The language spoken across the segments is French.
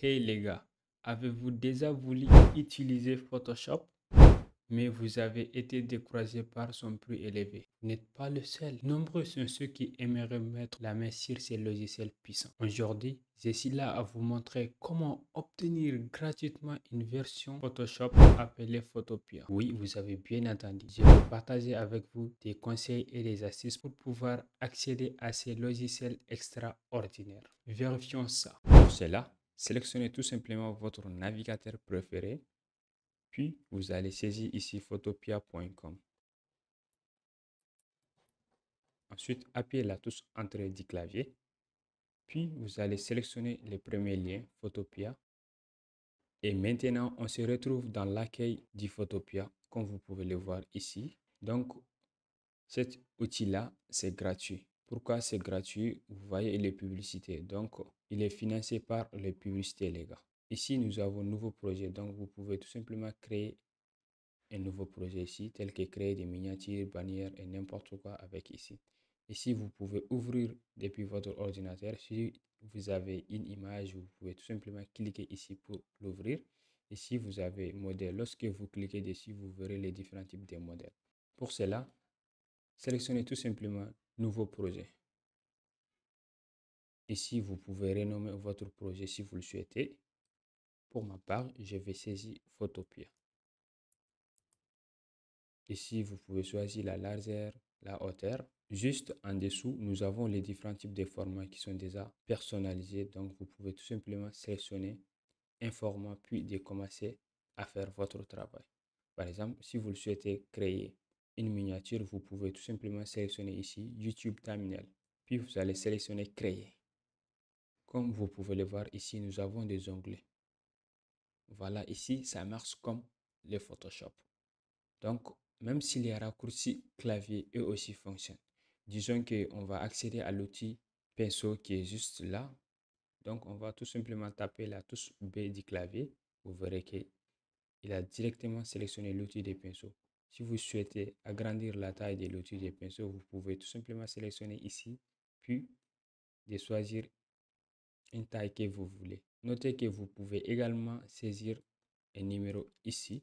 Hey les gars, avez-vous déjà voulu utiliser Photoshop, mais vous avez été découragé par son prix élevé? Vous n'êtes pas le seul. Nombreux sont ceux qui aimeraient mettre la main sur ces logiciels puissants. Aujourd'hui, je suis là à vous montrer comment obtenir gratuitement une version Photoshop appelée Photopea. Oui, vous avez bien entendu. Je vais partager avec vous des conseils et des astuces pour pouvoir accéder à ces logiciels extraordinaires. Vérifions ça. Pour cela, sélectionnez tout simplement votre navigateur préféré, puis vous allez saisir ici photopea.com. Ensuite, appuyez la touche Entrée du clavier, puis vous allez sélectionner le premier lien Photopea. Et maintenant, on se retrouve dans l'accueil du Photopea, comme vous pouvez le voir ici. Donc, cet outil-là, c'est gratuit. Pourquoi c'est gratuit? Vous voyez les publicités. Donc, il est financé par les publicités, les gars. Ici, nous avons un nouveau projet. Donc, vous pouvez tout simplement créer un nouveau projet ici, tel que créer des miniatures, bannières et n'importe quoi avec ici. Ici, vous pouvez ouvrir depuis votre ordinateur. Si vous avez une image, vous pouvez tout simplement cliquer ici pour l'ouvrir. Ici, vous avez modèle. Lorsque vous cliquez dessus, vous verrez les différents types de modèles. Pour cela, sélectionnez tout simplement Nouveau projet. Ici, vous pouvez renommer votre projet si vous le souhaitez. Pour ma part, je vais saisir Photopea. Ici, vous pouvez choisir la largeur, la hauteur. Juste en dessous, nous avons les différents types de formats qui sont déjà personnalisés. Donc, vous pouvez tout simplement sélectionner un format puis de commencer à faire votre travail. Par exemple, si vous le souhaitez créer une miniature, vous pouvez tout simplement sélectionner ici YouTube Thumbnail. Puis, vous allez sélectionner Créer. Comme vous pouvez le voir ici, nous avons des onglets. Voilà, ici, ça marche comme le Photoshop. Donc, même si les raccourcis clavier eux aussi fonctionnent, disons qu'on va accéder à l'outil pinceau qui est juste là. Donc, on va tout simplement taper la touche B du clavier. Vous verrez qu'il a directement sélectionné l'outil des pinceaux. Si vous souhaitez agrandir la taille de l'outil des pinceaux, vous pouvez tout simplement sélectionner ici, puis de choisir une taille que vous voulez. Notez que vous pouvez également saisir un numéro ici.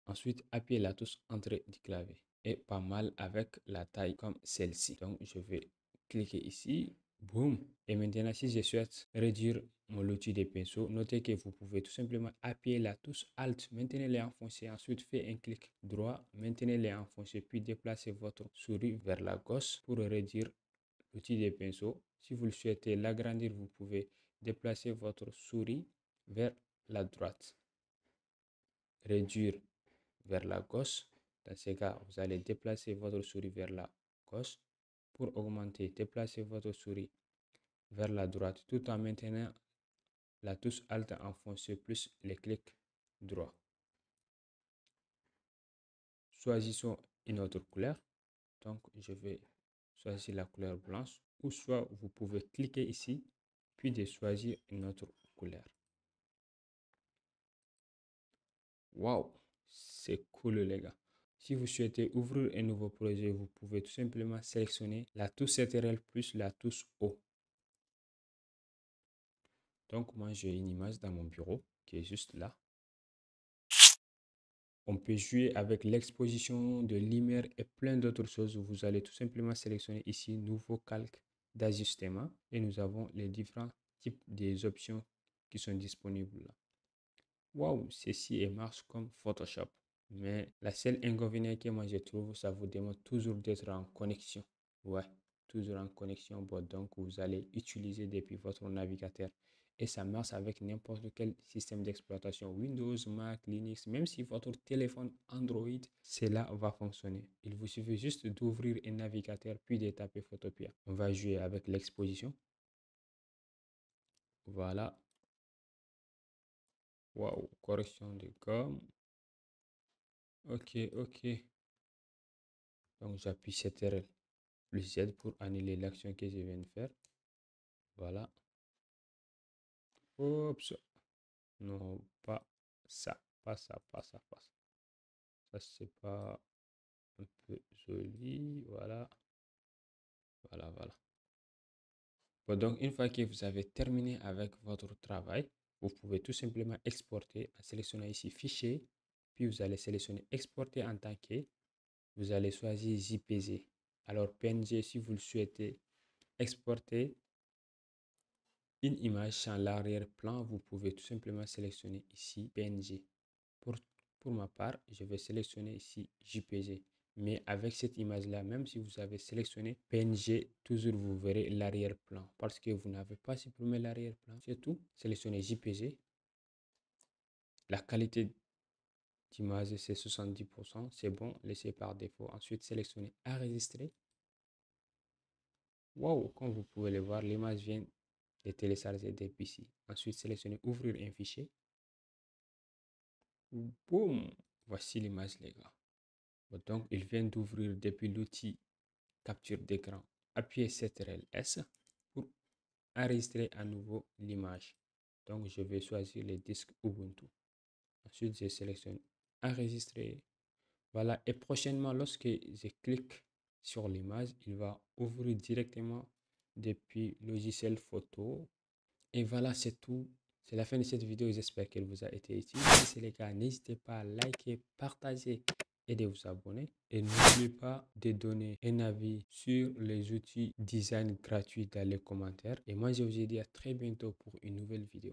Ensuite, appuyez la touche Entrée du clavier et pas mal avec la taille comme celle-ci. Donc, je vais cliquer ici. Boum. Et maintenant, si je souhaite réduire mon outil de pinceau, notez que vous pouvez tout simplement appuyer la touche Alt, maintenez-les enfoncés, ensuite faites un clic droit, maintenez-les enfoncés, puis déplacez votre souris vers la gauche pour réduire l'outil de pinceau. Si vous le souhaitez l'agrandir, vous pouvez déplacer votre souris vers la droite. Réduire vers la gauche. Dans ce cas, vous allez déplacer votre souris vers la gauche. Pour augmenter, déplacez votre souris vers la droite tout en maintenant la touche Alt enfoncée plus le clic droit. Choisissons une autre couleur. Donc, je vais choisir la couleur blanche ou soit vous pouvez cliquer ici puis de choisir une autre couleur. Waouh, c'est cool les gars. Si vous souhaitez ouvrir un nouveau projet, vous pouvez tout simplement sélectionner la touche CTRL plus la touche O. Donc moi j'ai une image dans mon bureau qui est juste là. On peut jouer avec l'exposition de lumière et plein d'autres choses. Vous allez tout simplement sélectionner ici Nouveau calque d'ajustement et nous avons les différents types des options qui sont disponibles là. Waouh, ceci marche comme Photoshop. Mais la seule inconvénient que moi je trouve, ça vous demande toujours d'être en connexion. Ouais, toujours en connexion. Bon, donc vous allez utiliser depuis votre navigateur. Et ça marche avec n'importe quel système d'exploitation. Windows, Mac, Linux, même si votre téléphone Android, cela va fonctionner. Il vous suffit juste d'ouvrir un navigateur puis de taper Photopea. On va jouer avec l'exposition. Voilà. Waouh, correction de gomme. Ok, ok. Donc j'appuie CTRL plus Z pour annuler l'action que je viens de faire. Voilà. Oups. Non, pas ça. Pas ça, pas ça, pas ça. Ça, c'est pas un peu joli. Voilà. Voilà, voilà. Bon, donc, une fois que vous avez terminé avec votre travail, vous pouvez tout simplement exporter en sélectionnant ici Fichier, puis vous allez sélectionner Exporter en tant que, vous allez choisir JPG. Alors, PNG, si vous le souhaitez exporter une image sans l'arrière-plan, vous pouvez tout simplement sélectionner ici PNG. Pour ma part, je vais sélectionner ici JPG. Mais avec cette image-là, même si vous avez sélectionné PNG, toujours vous verrez l'arrière-plan parce que vous n'avez pas supprimé l'arrière-plan. C'est tout. Sélectionnez JPG. La qualité d'image, c'est 70%. C'est bon, laissez par défaut. Ensuite, sélectionnez enregistrer. Wow, comme vous pouvez le voir, l'image vient de télécharger depuis ici. Ensuite, sélectionnez ouvrir un fichier. Boum, voici l'image, les gars. Donc, il vient d'ouvrir depuis l'outil capture d'écran. Appuyez CTRL S pour enregistrer à nouveau l'image. Donc, je vais choisir le disque Ubuntu. Ensuite, je sélectionne enregistrer. Voilà. Et prochainement, lorsque je clique sur l'image, il va ouvrir directement depuis logiciel photo. Et voilà, c'est tout. C'est la fin de cette vidéo. J'espère qu'elle vous a été utile. Si c'est le cas, n'hésitez pas à liker, partager et de vous abonner. Et n'oubliez pas de donner un avis sur les outils design gratuits dans les commentaires. Et moi, je vous dis à très bientôt pour une nouvelle vidéo.